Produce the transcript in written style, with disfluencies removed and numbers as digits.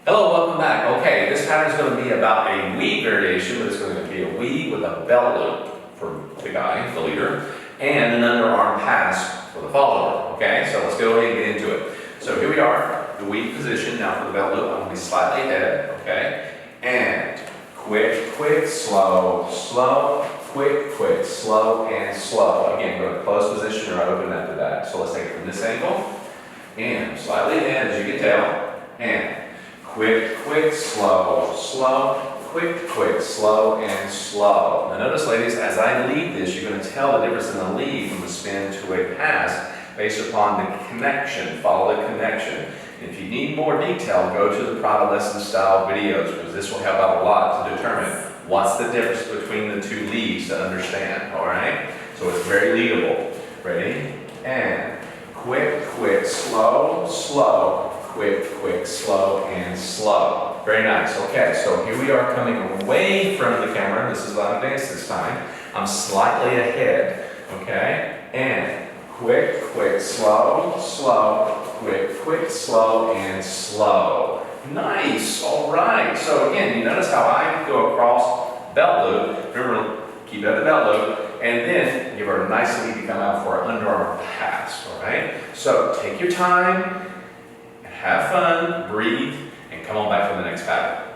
Hello, welcome back. Okay, this pattern is going to be about a weave variation, but it's going to be a weave with a belt loop for the guy, the leader, and an underarm pass for the follower. Okay, so let's go ahead and get into it. So here we are, the weave position. Now for the belt loop, I'm going to be slightly ahead. Okay, and quick, quick, slow, slow, quick, quick, slow, and slow. Again, go to closed position or open after that. So let's take it from this angle, and slightly ahead, as you can tell, and quick, quick, slow, slow, quick, quick, slow, and slow. Now notice, ladies, as I lead this, you're going to tell the difference in the lead from a spin to a pass based upon the connection. Follow the connection. If you need more detail, go to the private lesson style videos, because this will help out a lot to determine what's the difference between the two leads to understand, all right? So it's very leadable. Ready? And quick, quick, slow, slow, quick, quick, slow, and slow. Very nice. Okay, so here we are coming away from the camera. This is live dance this time. I'm slightly ahead. Okay, and quick, quick, slow, slow, quick, quick, slow, and slow. Nice. All right. So again, you notice how I go across belt loop. Remember, keep it at the belt loop, and then give her a nice lead to come out for an underarm pass. All right. So take your time. Have fun, breathe, and come on back for the next pattern.